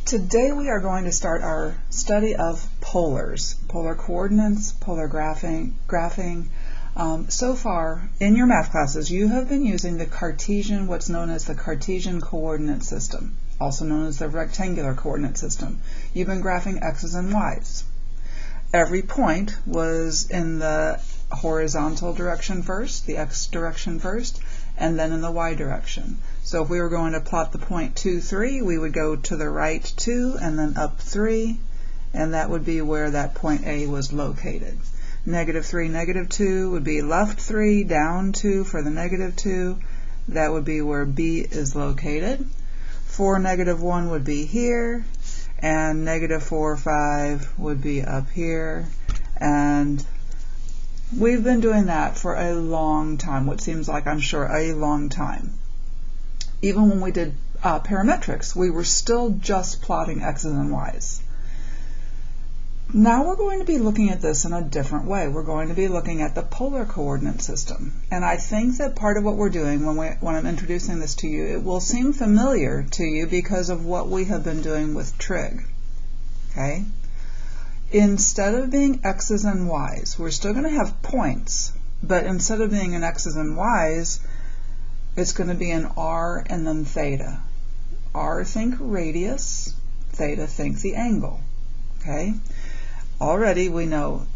Today we are going to start our study of polars, polar coordinates, polar graphing. So far in your math classes you have been using the Cartesian, what's known as the Cartesian coordinate system, also known as the rectangular coordinate system. You've been graphing x's and y's. Every point was in the horizontal direction first, the x direction first, and then in the y direction. So if we were going to plot the point 2, 3, we would go to the right 2 and then up 3, and that would be where that point A was located. Negative 3, negative 2 would be left 3, down 2 for the negative 2. That would be where B is located. 4, negative 1 would be here, and negative 4, 5 would be up here. And we've been doing that for a long time, what seems like, I'm sure, a long time. Even when we did parametrics, we were still just plotting x's and y's. Now we're going to be looking at this in a different way. We're going to be looking at the polar coordinate system. And I think that part of what we're doing when I'm introducing this to you, it will seem familiar to you because of what we have been doing with trig. Okay? Instead of being x's and y's, we're still going to have points, but instead of being in x's and y's, it's going to be in r and then theta. R, think radius, theta, think the angle. Okay? Already we know,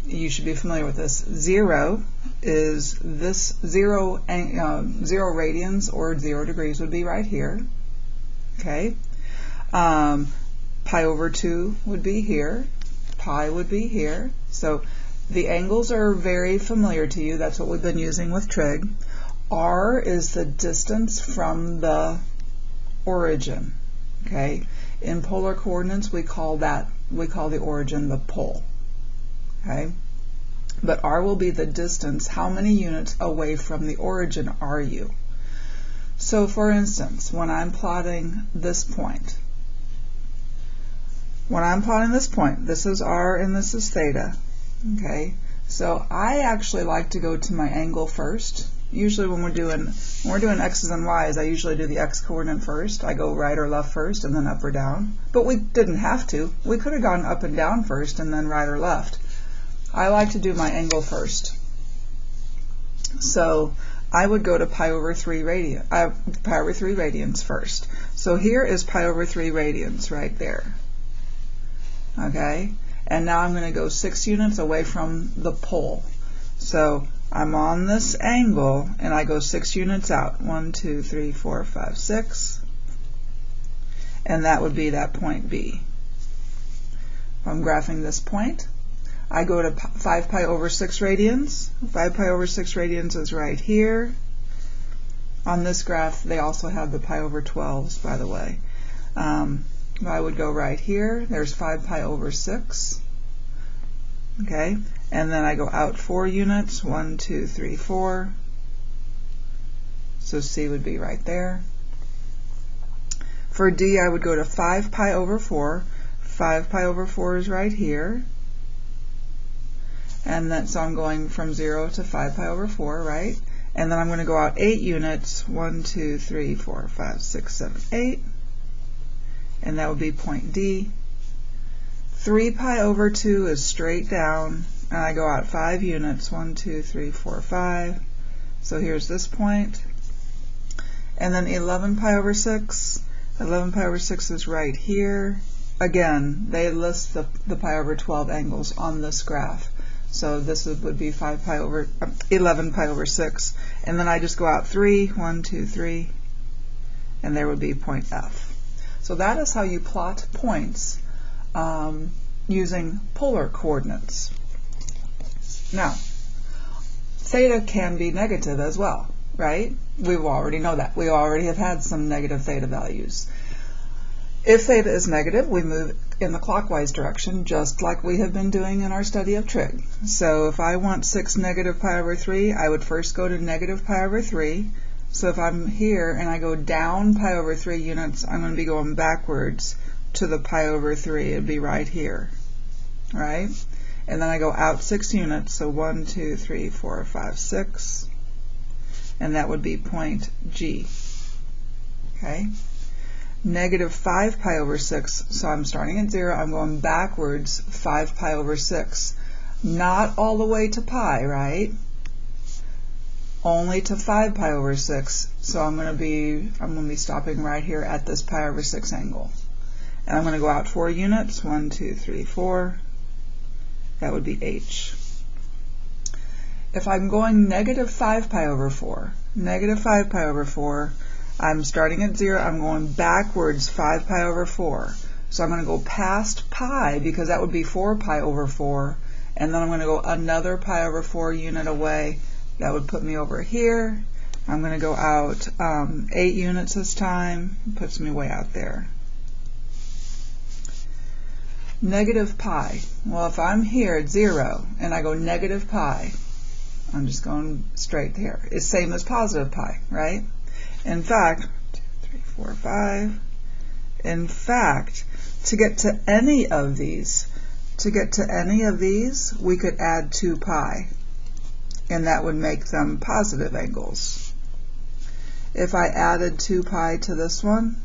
you should be familiar with this, 0 is this 0 radians or 0 degrees would be right here. Okay? Pi over 2 would be here. Pi would be here. So the angles are very familiar to you. That's what we've been using with trig. R is the distance from the origin. Okay? In polar coordinates we call the origin the pole. Okay? But R will be the distance. How many units away from the origin are you? So for instance, when I'm plotting this point, this is r and this is theta. Okay? So I actually like to go to my angle first. Usually when we're doing x's and y's, I usually do the x coordinate first. I go right or left first and then up or down. But we didn't have to. We could have gone up and down first and then right or left. I like to do my angle first. So I would go to pi over 3 radians first. So here is pi over 3 radians right there. Okay? And now I'm going to go 6 units away from the pole. So I'm on this angle and I go 6 units out. 1, 2, 3, 4, 5, 6. And that would be that point B. If I'm graphing this point, I go to 5 pi over 6 radians. 5 pi over 6 radians is right here. On this graph, they also have the pi over 12s, by the way. I would go right here. There's 5 pi over 6. Okay? And then I go out 4 units, 1, 2, 3, 4. So C would be right there. For D, I would go to 5 pi over 4. 5 pi over 4 is right here. And then, so I'm going from 0 to 5 pi over 4, right? And then I'm going to go out 8 units, 1, 2, 3, 4, 5, 6, 7, 8. And that would be point D. 3 pi over 2 is straight down. And I go out 5 units, 1, 2, 3, 4, 5. So here's this point. And then 11 pi over 6. 11 pi over 6 is right here. Again, they list the pi over 12 angles on this graph. So this would be 11 pi over 6. And then I just go out 3, 1, 2, 3. And there would be point F. So that is how you plot points using polar coordinates. Now, theta can be negative as well, right? We already know that. We already have had some negative theta values. If theta is negative, we move in the clockwise direction, just like we have been doing in our study of trig. So if I want 6 negative pi over 3, I would first go to negative pi over 3. So if I'm here and I go down pi over 3 units, I'm going to be going backwards to the pi over 3. It would be right here, right? And then I go out 6 units, so 1, 2, 3, 4, 5, 6. And that would be point G. Okay? negative 5 pi over 6, so I'm starting at 0, I'm going backwards 5 pi over 6. Not all the way to pi, right? Only to 5 pi over 6, so I'm going to be stopping right here at this pi over 6 angle. And I'm going to go out 4 units, 1, 2, 3, 4. That would be h. If I'm going negative 5 pi over 4, negative 5 pi over 4, I'm starting at 0, I'm going backwards 5 pi over 4. So I'm going to go past pi, because that would be 4 pi over 4, and then I'm going to go another pi over 4 unit away. That would put me over here. I'm going to go out 8 units this time, puts me way out there. Negative pi. Well, if I'm here at 0 and I go negative pi, I'm just going straight there. It's same as positive pi, right? In fact, 2, 3, 4, 5. In fact, to get to any of these, we could add 2 pi, and that would make them positive angles. If I added 2 pi to this one,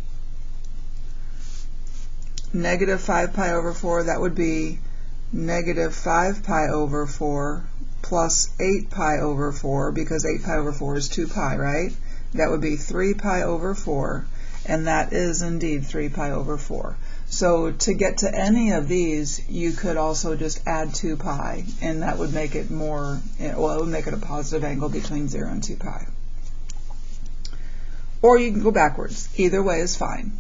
negative 5 pi over 4, that would be negative 5 pi over 4 plus 8 pi over 4, because 8 pi over 4 is 2 pi, right? That would be 3 pi over 4, and that is indeed 3 pi over 4. So to get to any of these, you could also just add 2 pi, and that would make it more, well, it would make it a positive angle between 0 and 2 pi. Or you can go backwards. Either way is fine.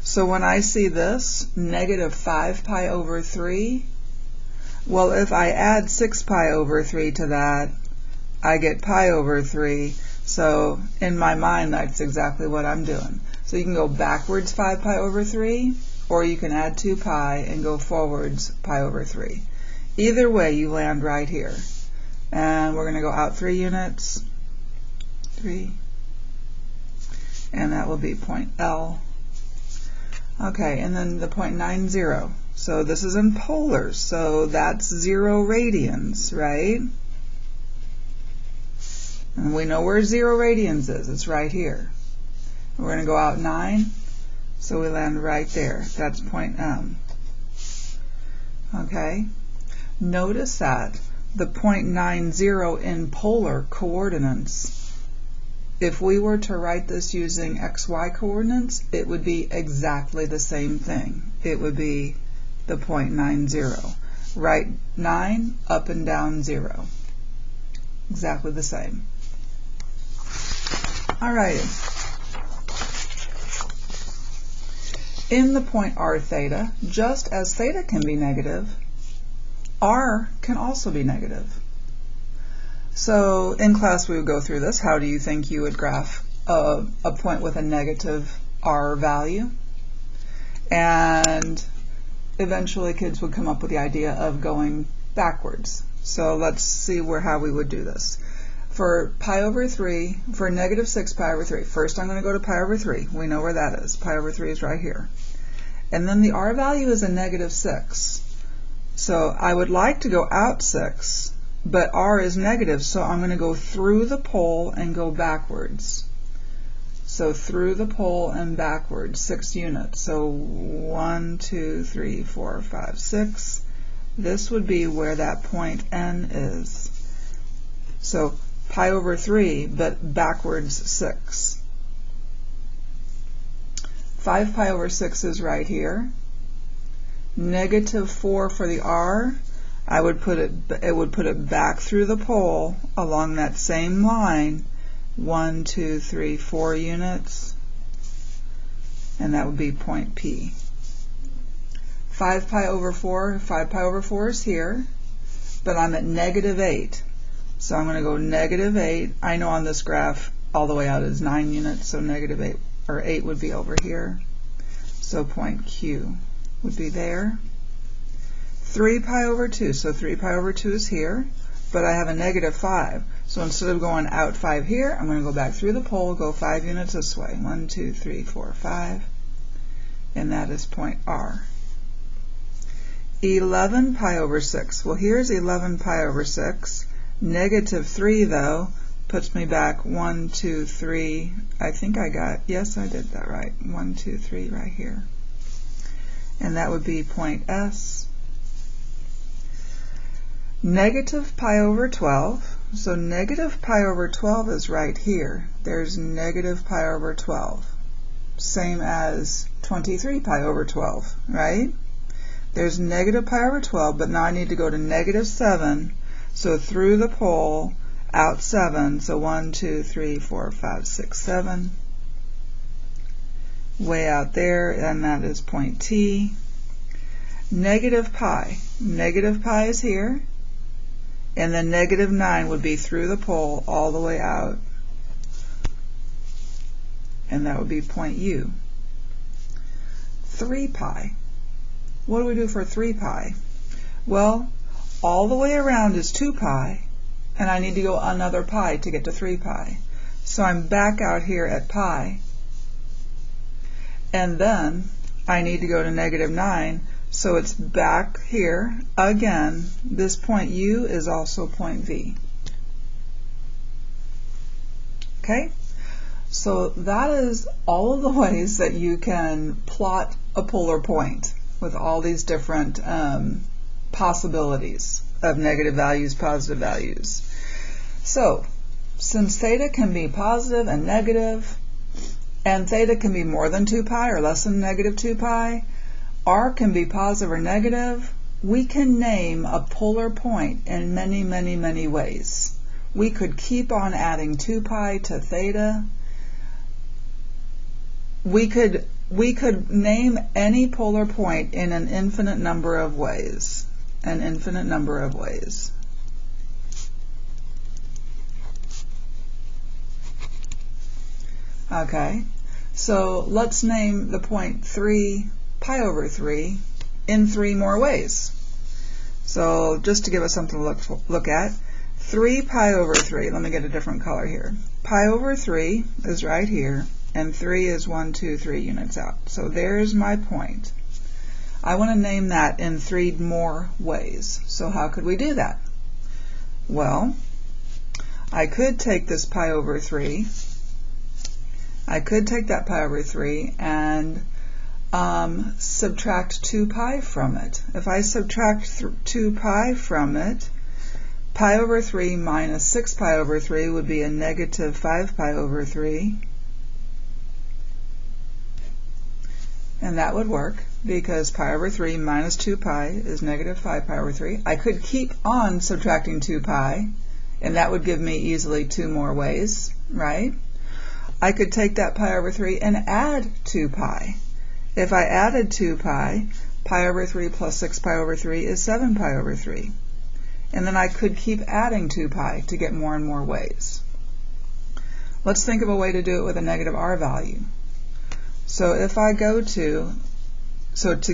So when I see this, negative 5 pi over 3, well, if I add 6 pi over 3 to that, I get pi over 3. So in my mind, that's exactly what I'm doing. So you can go backwards 5 pi over 3, or you can add 2 pi and go forwards pi over 3. Either way, you land right here. And we're going to go out 3 units, 3, and that will be point L. Okay, and then the point 90. So this is in polars, so that's 0 radians, right? And we know where 0 radians is. It's right here. We're going to go out 9, so we land right there. That's point M. Okay? Notice that the point 90 in polar coordinates, if we were to write this using xy coordinates, it would be exactly the same thing. It would be the point 90. Right 9, up and down 0. Exactly the same. Alright. In the point r theta, just as theta can be negative, r can also be negative. So in class we would go through this. How do you think you would graph a point with a negative r value? And eventually kids would come up with the idea of going backwards. So let's see how we would do this. For pi over 3, for negative 6 pi over 3, first I'm going to go to pi over 3. We know where that is. Pi over 3 is right here. And then the r value is a negative 6. So I would like to go out 6, but r is negative, so I'm going to go through the pole and go backwards. So through the pole and backwards, 6 units. So 1, 2, 3, 4, 5, 6. This would be where that point N is. So pi over 3, but backwards 6. 5 pi over 6 is right here. Negative 4 for the r. It would put it back through the pole along that same line. 1, 2, 3, 4 units, and that would be point P. 5 pi over 4 is here, but I'm at negative 8. So I'm going to go negative 8. I know on this graph all the way out is 9 units, so negative 8 or 8 would be over here. So point Q would be there. 3 pi over 2, so 3 pi over 2 is here, but I have a negative 5. So instead of going out 5 here, I'm going to go back through the pole, go 5 units this way. 1, 2, 3, 4, 5. And that is point R. 11 pi over 6. Well, here's 11 pi over 6. Negative 3, though. puts me back 1, 2, 3. I think yes, I did that right. 1, 2, 3 right here. And that would be point S. Negative pi over 12. So negative pi over 12 is right here. There's negative pi over 12. Same as 23 pi over 12, right? There's negative pi over 12, but now I need to go to negative 7. So through the pole, out 7. So 1, 2, 3, 4, 5, 6, 7. Way out there, and that is point T. Negative pi. Negative pi is here. And then negative 9 would be through the pole all the way out. And that would be point U. 3 pi. What do we do for 3 pi? Well, all the way around is 2 pi, and I need to go another pi to get to 3 pi. So I'm back out here at pi, and then I need to go to negative 9, so it's back here again. This point U is also point V. Okay? So that is all of the ways that you can plot a polar point with all these different possibilities of negative values, positive values. So since theta can be positive and negative, and theta can be more than 2 pi or less than negative 2 pi, r can be positive or negative, we can name a polar point in many, many, many ways. We could keep on adding 2 pi to theta. We could name any polar point in an infinite number of ways. An infinite number of ways. Okay, so let's name the point 3 pi over 3 in 3 more ways. So just to give us something to look at, 3 pi over 3, let me get a different color here. Pi over 3 is right here, and 3 is 1, 2, 3 units out. So there's my point. I want to name that in 3 more ways. So how could we do that? Well, I could take this pi over 3. I could take that pi over 3 and subtract 2 pi from it. If I subtract 2 pi from it, pi over 3 minus 6 pi over 3 would be a negative 5 pi over 3. And that would work because pi over 3 minus 2 pi is negative 5 pi over 3. I could keep on subtracting 2 pi, and that would give me easily 2 more ways, right? I could take that pi over 3 and add 2 pi. If I added 2 pi, pi over 3 plus 6 pi over 3 is 7 pi over 3. And then I could keep adding 2 pi to get more and more ways. Let's think of a way to do it with a negative r value. So if I go to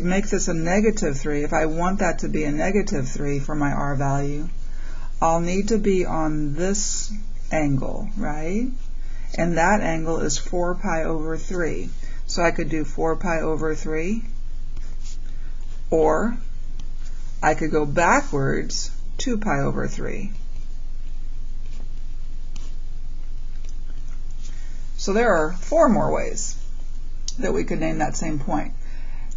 make this a negative 3, if I want that to be a negative 3 for my r value, I'll need to be on this angle, right? And that angle is 4 pi over 3. So I could do 4 pi over 3, or I could go backwards 2 pi over 3. So there are 4 more ways that we could name that same point.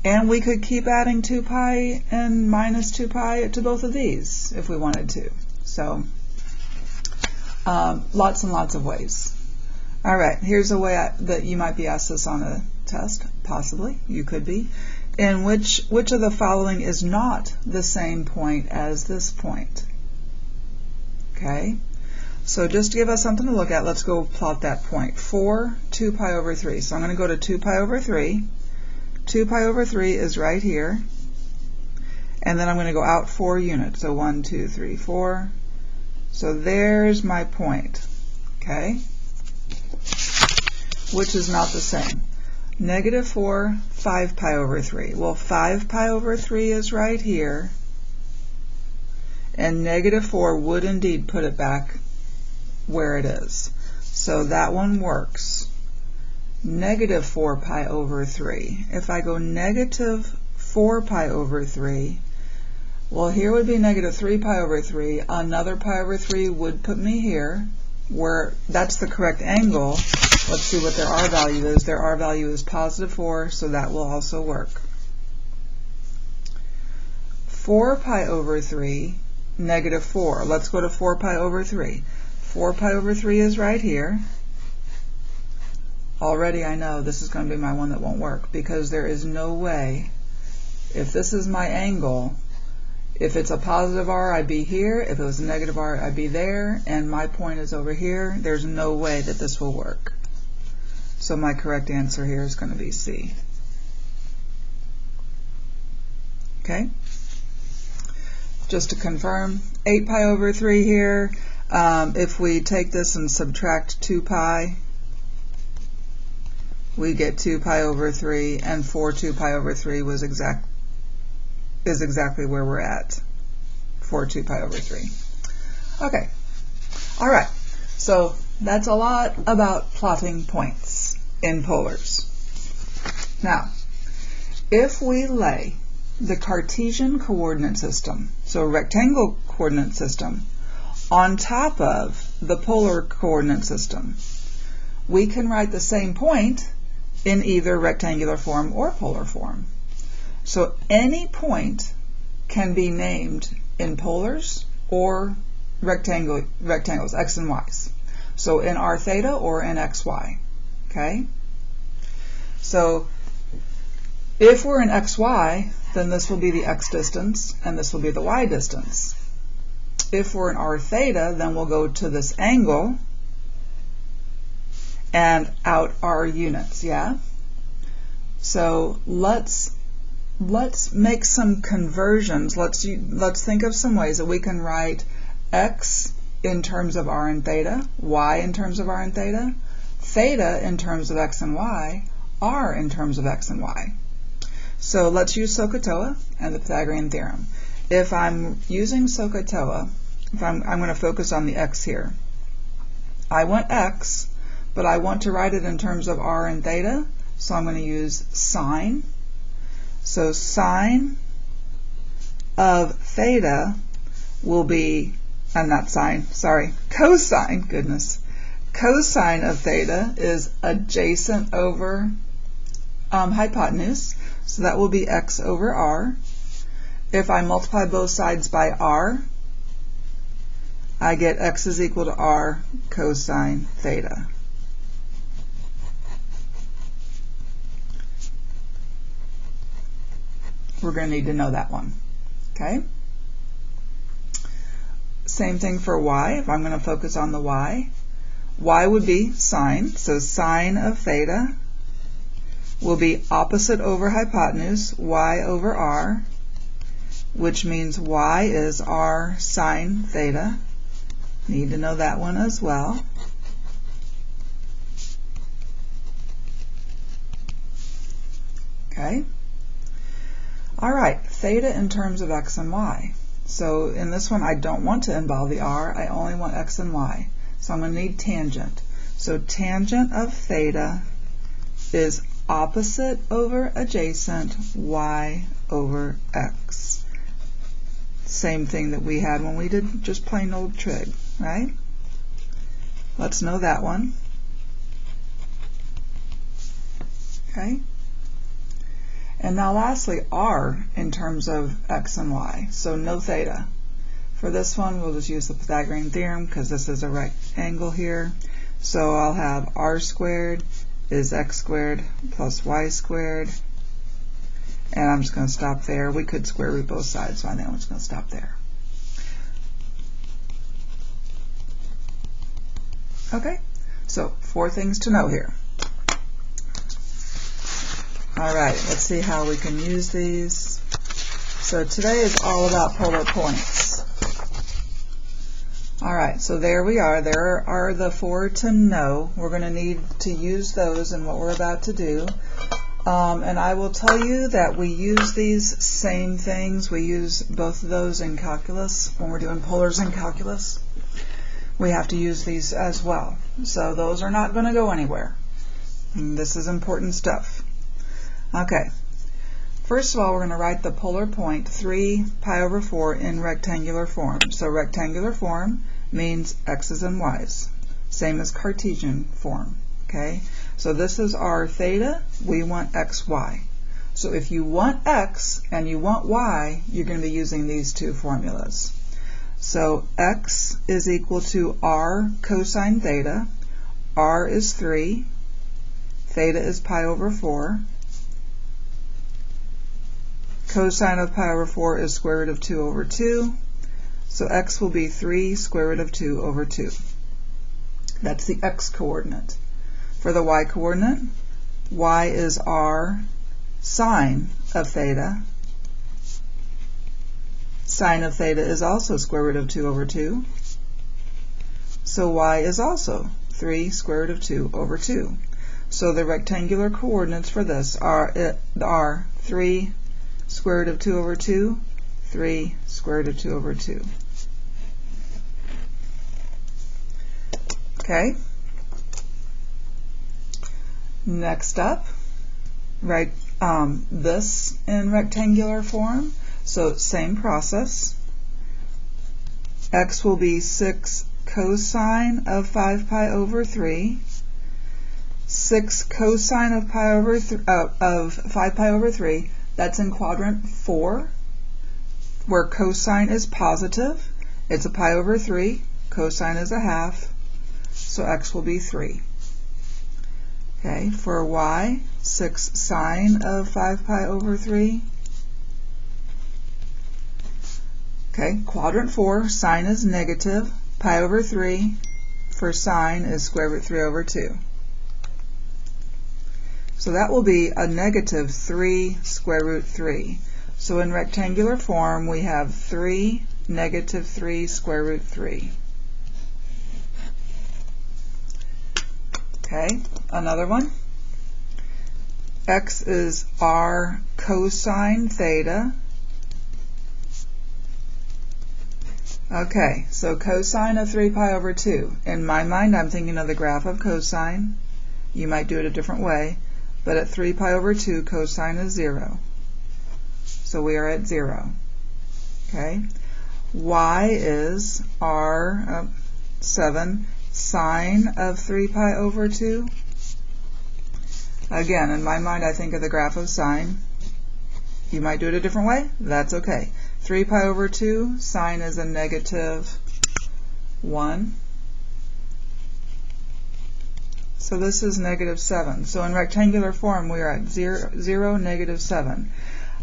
And we could keep adding 2 pi and minus 2 pi to both of these if we wanted to. So lots and lots of ways. All right, here's a way that you might be asked this on a test, possibly, you could be. In which of the following is not the same point as this point? Okay, so just to give us something to look at, let's go plot that point. 4, 2 pi over 3. So I'm going to go to 2 pi over 3. 2 pi over 3 is right here. And then I'm going to go out 4 units. So 1, 2, 3, 4. So there's my point. Okay? Which is not the same. Negative 4, 5 pi over 3. Well, 5 pi over 3 is right here. And negative 4 would indeed put it back where it is. So that one works. Negative 4 pi over 3. If I go negative 4 pi over 3, well, here would be negative 3 pi over 3. Another pi over 3 would put me here. where that's the correct angle. Let's see what their R value is. Their R value is positive 4, so that will also work. 4 pi over 3, negative 4. Let's go to 4 pi over 3. 4 pi over 3 is right here. Already I know this is going to be my one that won't work, because there is no way, if this is my angle, if it's a positive R, I'd be here. If it was a negative R, I'd be there. And my point is over here. There's no way that this will work. So my correct answer here is going to be C. Okay? Just to confirm, 8 pi over 3 here. If we take this and subtract 2 pi, we get 2 pi over 3, and 2 pi over 3 is exactly where we're at for 2 pi over 3. Okay, all right, so that's a lot about plotting points in polars. Now, if we lay the Cartesian coordinate system, so rectangle coordinate system, on top of the polar coordinate system, we can write the same point in either rectangular form or polar form. So any point can be named in polars or rectangles, x and y's. So in r theta or in xy. Okay? So if we're in xy, then this will be the x distance and this will be the y distance. If we're in r theta, then we'll go to this angle and out our units, yeah? So let's make some conversions. Let's think of some ways that we can write x in terms of r and theta, y in terms of r and theta, theta in terms of x and y, r in terms of x and y. So let's use SOHCAHTOA and the Pythagorean theorem. If I'm using SOHCAHTOA, if I'm going to focus on the x here. I want x, but I want to write it in terms of r and theta, so I'm going to use sine. So sine of theta will be, not sine, sorry, cosine, goodness. Cosine of theta is adjacent over hypotenuse, so that will be x over r. If I multiply both sides by r, I get x is equal to r cosine theta. We're going to need to know that one. Okay? Same thing for y. If I'm going to focus on the y would be sine. So sine of theta will be opposite over hypotenuse, y over r, which means y is r sine theta. Need to know that one as well. Okay? All right, theta in terms of x and y. So in this one, I don't want to involve the r. I only want x and y. So I'm going to need tangent. So tangent of theta is opposite over adjacent, y over x. Same thing that we had when we did just plain old trig, right? Let's know that one. Okay? And now lastly, r in terms of x and y. So no theta. For this one, we'll just use the Pythagorean theorem because this is a rectangle here. So I'll have r squared is x squared plus y squared. And I'm just going to stop there. We could square root both sides, so I think I'm just going to stop there. Okay, so 4 things to know here. All right, let's see how we can use these. So today is all about polar points. All right, so there we are. There are the 4 to know. We're going to need to use those in what we're about to do. And I will tell you that we use these same things. We use both of those in calculus. When we're doing polars in calculus, we have to use these as well. So those are not going to go anywhere. And this is important stuff. Okay, first of all, we're going to write the polar point 3 pi over 4 in rectangular form. So rectangular form means x's and y's. same as Cartesian form. Okay, so this is our theta. We want xy. So if you want x and you want y, you're going to be using these two formulas. So x is equal to r cosine theta. R is 3. Theta is pi over 4. Cosine of pi over 4 is square root of 2 over 2. So x will be 3 square root of 2 over 2. That's the x coordinate. For the y coordinate, y is r sine of theta. Sine of theta is also square root of 2 over 2. So y is also 3 square root of 2 over 2. So the rectangular coordinates for this are 3 square root of 2 over 2, 3 square root of 2 over 2. Okay. Next up, write this in rectangular form. So same process. X will be 6 cosine of 5 pi over 3. 6 cosine of 5 pi over 3. That's in quadrant 4, where cosine is positive. It's a pi over 3. Cosine is a half. So x will be 3. Okay, for y, 6 sine of 5 pi over 3. Okay, quadrant 4, sine is negative. Pi over 3 for sine is square root 3 over 2. So that will be a negative 3 square root 3. So in rectangular form, we have 3 negative 3 square root 3. Okay, another one. X is r cosine theta. Okay, so cosine of 3 pi over 2. In my mind, I'm thinking of the graph of cosine. You might do it a different way, but at 3 pi over 2, cosine is 0. So we are at 0. Okay, y is r 7 sine of 3 pi over 2. Again, in my mind, I think of the graph of sine. You might do it a different way. That's okay. 3 pi over 2, sine is a negative 1. So this is negative 7. So in rectangular form, we are at 0, negative 7.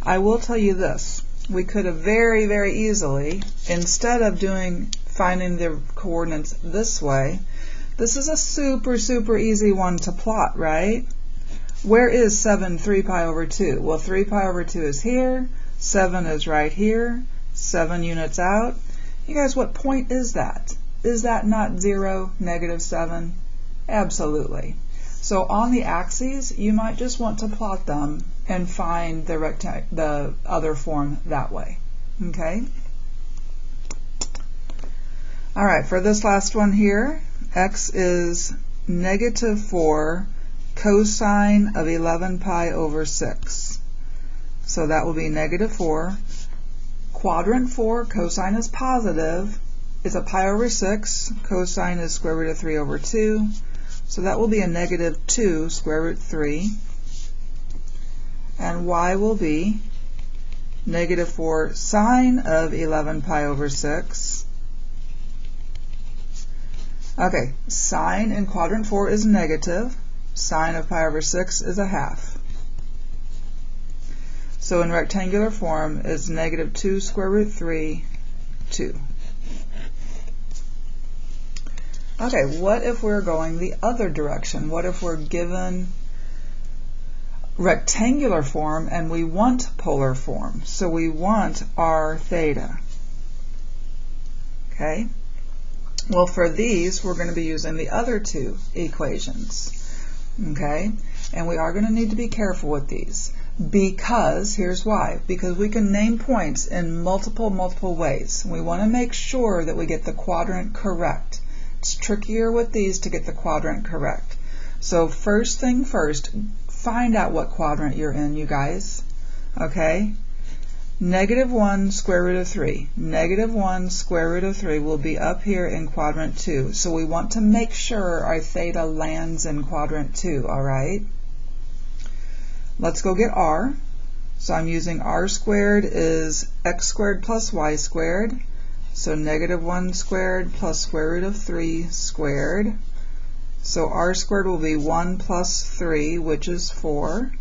I will tell you this. We could have very, very easily, instead of finding the coordinates this way, this is a super, super easy one to plot, right? Where is 7 3 pi over 2? Well, 3 pi over 2 is here. 7 is right here. 7 units out. You guys, what point is that? Is that not 0, negative 7? Absolutely. So on the axes, you might just want to plot them and find the other form that way. Okay? All right, for this last one here, x is negative 4 cosine of 11 pi over 6. So that will be negative 4. Quadrant 4, cosine is positive. It's a pi over 6. Cosine is square root of 3 over 2. So that will be a negative 2 square root 3. And y will be negative 4 sine of 11 pi over 6. Okay, sine in quadrant 4 is negative. Sine of pi over 6 is a half. So in rectangular form, it's negative 2 square root 3, 2. Okay, what if we're going the other direction? What if we're given rectangular form and we want polar form? So we want r theta. Okay? Well, for these, we're going to be using the other two equations. Okay? And we are going to need to be careful with these. Because, here's why, because we can name points in multiple ways. We want to make sure that we get the quadrant correct. It's trickier with these to get the quadrant correct. So first thing first, find out what quadrant you're in, you guys. Okay? Negative 1 square root of 3. Negative 1 square root of 3 will be up here in quadrant 2. So we want to make sure our theta lands in quadrant 2, all right? Let's go get r. So I'm using r squared is x squared plus y squared. So negative 1 squared plus square root of 3 squared. So r squared will be 1 plus 3, which is 4.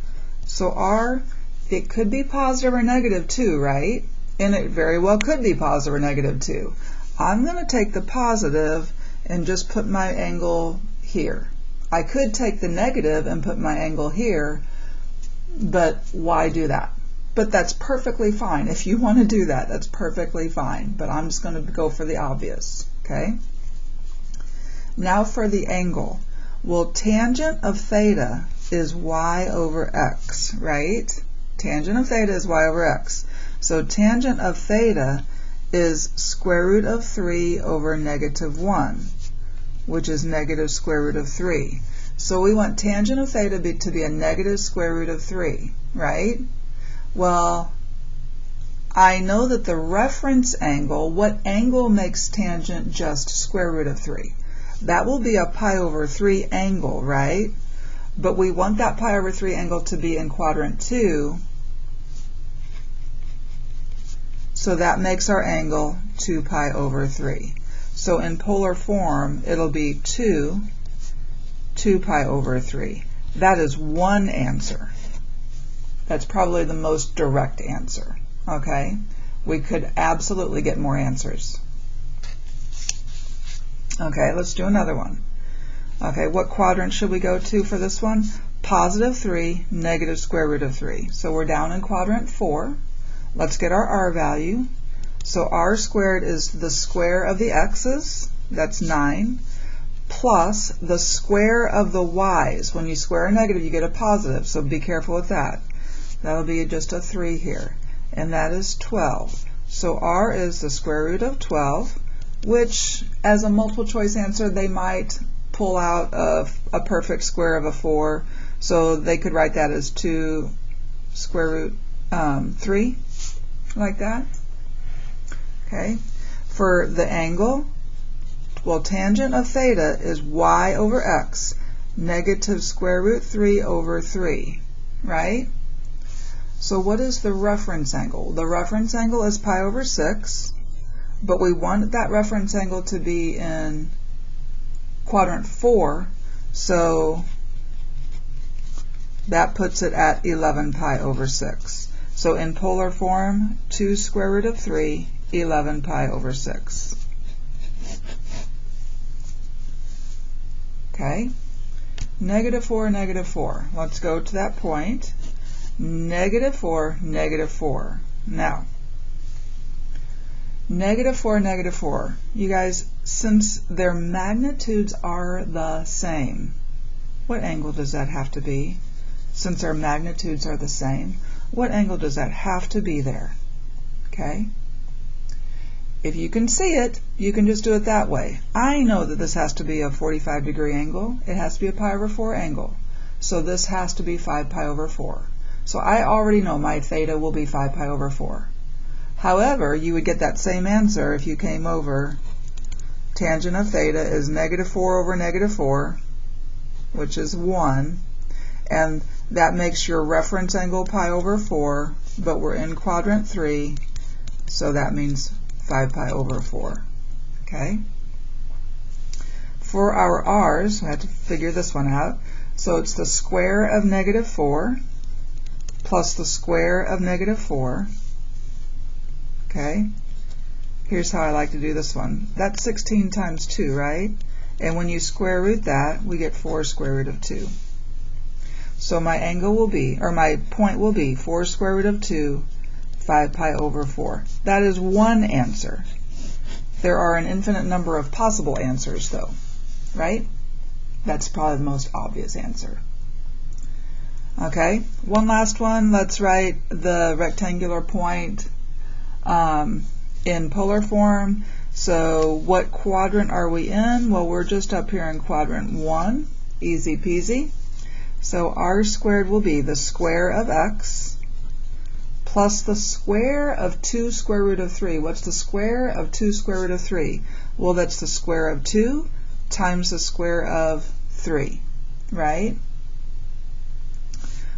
So r, it could be positive or negative 2, right? And it very well could be positive or negative 2. I'm going to take the positive and just put my angle here. I could take the negative and put my angle here, but why do that? But that's perfectly fine. If you want to do that, that's perfectly fine. But I'm just going to go for the obvious, okay? Now for the angle. Well, tangent of theta is y over x, right? Tangent of theta is y over x. So tangent of theta is square root of 3 over negative 1, which is negative square root of 3. So we want tangent of theta to be a negative square root of 3, right? Well, I know that the reference angle, what angle makes tangent just square root of 3? That will be a pi over 3 angle, right? But we want that pi over 3 angle to be in quadrant 2, so that makes our angle 2 pi over 3. So in polar form, it'll be 2 pi over 3. That is one answer. That's probably the most direct answer, okay? We could absolutely get more answers. Okay, let's do another one. Okay, what quadrant should we go to for this one? Positive 3, negative square root of 3. So we're down in quadrant 4. Let's get our r value. So r squared is the square of the x's, that's 9, plus the square of the y's. When you square a negative, you get a positive, so be careful with that. That'll be just a 3 here, and that is 12. So r is the square root of 12, which as a multiple choice answer, they might pull out a perfect square of a 4, so they could write that as 2 square root 3, like that. Okay, for the angle, well, tangent of theta is y over x, negative square root 3 over 3, right? So what is the reference angle? The reference angle is pi over 6, but we want that reference angle to be in quadrant 4, so that puts it at 11 pi over 6. So in polar form, 2 square root of 3, 11 pi over 6. Okay, negative 4, negative 4. Let's go to that point. Negative 4, negative 4. Now, negative 4, negative 4. You guys, since their magnitudes are the same, what angle does that have to be? Since their magnitudes are the same, what angle does that have to be there? Okay? If you can see it, you can just do it that way. I know that this has to be a 45-degree angle. It has to be a pi over 4 angle. So this has to be 5 pi over 4. So I already know my theta will be 5 pi over 4. However, you would get that same answer if you came over tangent of theta is negative 4 over negative 4, which is 1, and that makes your reference angle pi over 4, but we're in quadrant 3, so that means 5 pi over 4. Okay? For our r's, we have to figure this one out. So it's the square of negative 4 plus the square of negative 4. Okay? Here's how I like to do this one. That's 16 times 2, right? And when you square root that, we get 4 square root of 2. So my angle will be, or my point will be 4 square root of 2, 5 pi over 4. That is one answer. There are an infinite number of possible answers, though, right? That's probably the most obvious answer. Okay, one last one. Let's write the rectangular point in polar form. So what quadrant are we in? Well, we're just up here in quadrant 1. Easy peasy. So r squared will be the square of x plus the square of 2 square root of 3. What's the square of 2 square root of 3? Well, that's the square of 2 times the square of 3, right?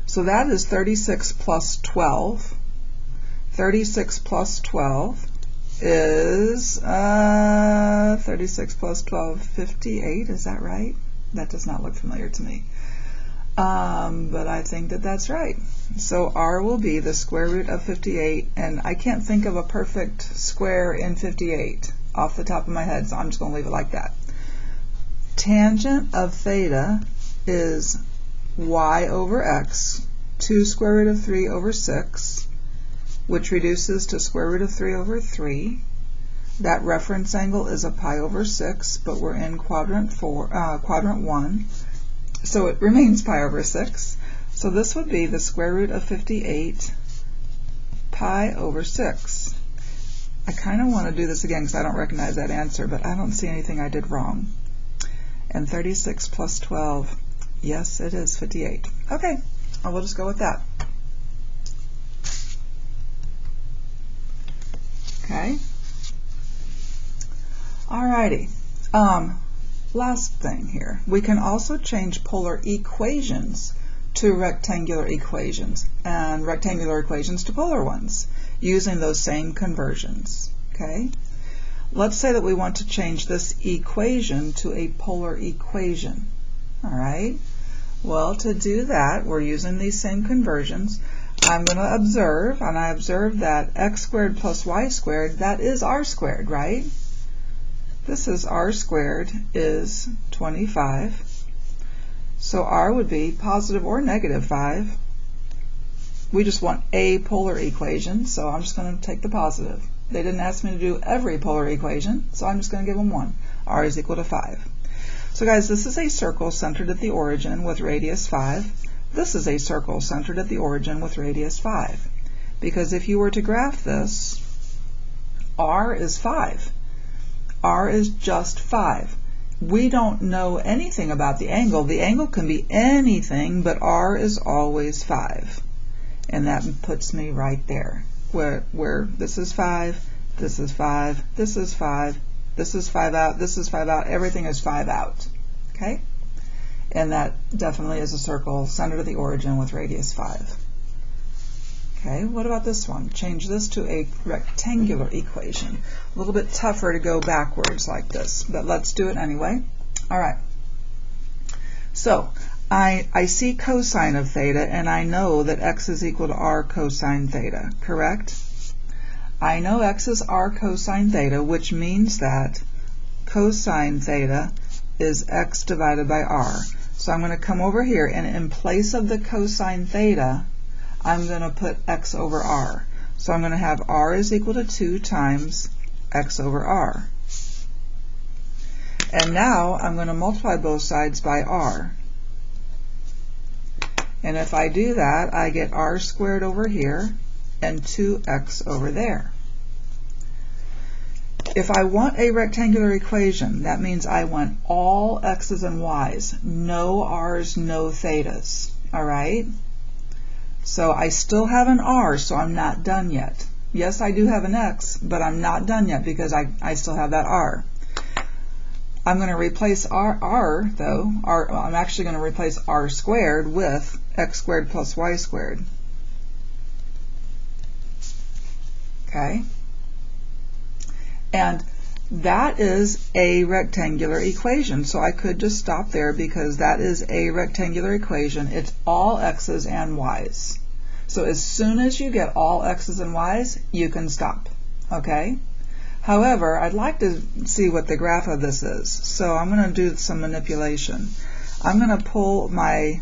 So that is 36 plus 12. 36 plus 12 is 36 plus 12, 58. Is that right? That does not look familiar to me. But I think that that's right. So r will be the square root of 58, and I can't think of a perfect square in 58 off the top of my head, so I'm just going to leave it like that. Tangent of theta is y over x, 2 square root of 3 over 6, which reduces to square root of 3 over 3. That reference angle is a pi over 6, but we're in quadrant 1, so it remains pi over 6. So this would be the square root of 58 pi over 6. I kind of want to do this again because I don't recognize that answer, but I don't see anything I did wrong. And 36 plus 12, yes, it is 58. Okay, we'll just go with that. Okay. Alrighty. Last thing here. We can also change polar equations to rectangular equations and rectangular equations to polar ones using those same conversions. Okay. Let's say that we want to change this equation to a polar equation. Alright. Well, to do that, we're using these same conversions. I'm going to observe, and I observe that x squared plus y squared, that is r squared, right? This is r squared is 25. So r would be positive or negative 5. We just want a polar equation, so I'm just going to take the positive. They didn't ask me to do every polar equation, so I'm just going to give them one. R is equal to 5. So guys, this is a circle centered at the origin with radius 5. This is a circle centered at the origin with radius 5. Because if you were to graph this, r is 5. R is just 5. We don't know anything about the angle. The angle can be anything, but r is always 5. And that puts me right there, where this is 5, this is 5, this is 5, this is 5 out, this is 5 out, everything is 5 out. Okay? And that definitely is a circle centered at the origin with radius 5. Okay, what about this one? Change this to a rectangular equation. A little bit tougher to go backwards like this, but let's do it anyway. All right. So I see cosine of theta, and I know that x is equal to r cosine theta, correct? I know x is r cosine theta, which means that cosine theta is x divided by r. So I'm going to come over here, and in place of the cosine theta, I'm going to put x over r. So I'm going to have r is equal to 2 times x over r. And now I'm going to multiply both sides by r. And if I do that, I get r squared over here and 2x over there. If I want a rectangular equation, that means I want all x's and y's, no r's, no thetas. All right? So I still have an r, so I'm not done yet. Yes, I do have an x, but I'm not done yet because I still have that r. I'm going to replace r though. I'm actually going to replace r squared with x squared plus y squared. Okay? And that is a rectangular equation, so I could just stop there because that is a rectangular equation. It's all x's and y's. So as soon as you get all x's and y's, you can stop. Okay? However, I'd like to see what the graph of this is. So I'm going to do some manipulation. I'm going to pull my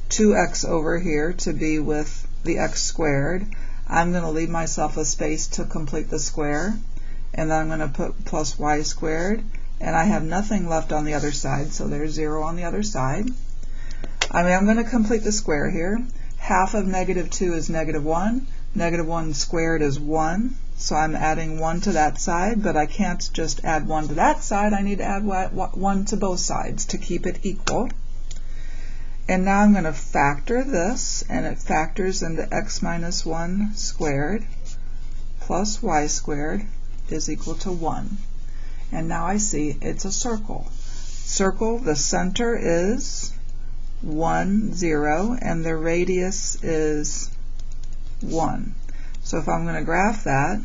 2x over here to be with the x squared. I'm going to leave myself a space to complete the square. And then I'm going to put plus y squared. And I have nothing left on the other side, so there's 0 on the other side. I'm going to complete the square here. Half of negative 2 is negative 1. Negative 1 squared is 1. So I'm adding 1 to that side, but I can't just add 1 to that side. I need to add 1 to both sides to keep it equal. And now I'm going to factor this, and it factors into x minus 1 squared plus y squared is equal to 1. And now I see it's a circle. Circle, the center is 1, 0, and the radius is 1. So if I'm going to graph that,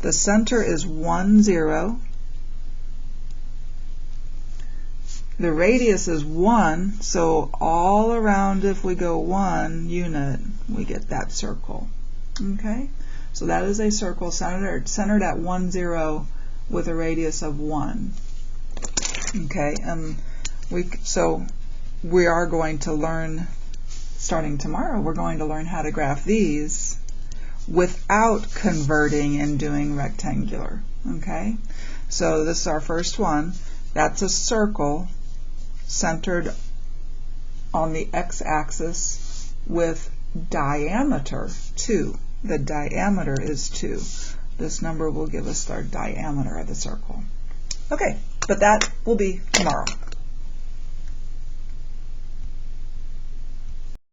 the center is 1, 0. The radius is 1, so all around, if we go 1 unit, we get that circle. Okay? So that is a circle centered at 1, 0 with a radius of 1. Okay, and we are going to learn, starting tomorrow, we're going to learn how to graph these without converting and doing rectangular. Okay? So this is our first one. That's a circle centered on the x-axis with diameter 2. The diameter is 2. This number will give us our diameter of the circle. Okay, but that will be tomorrow.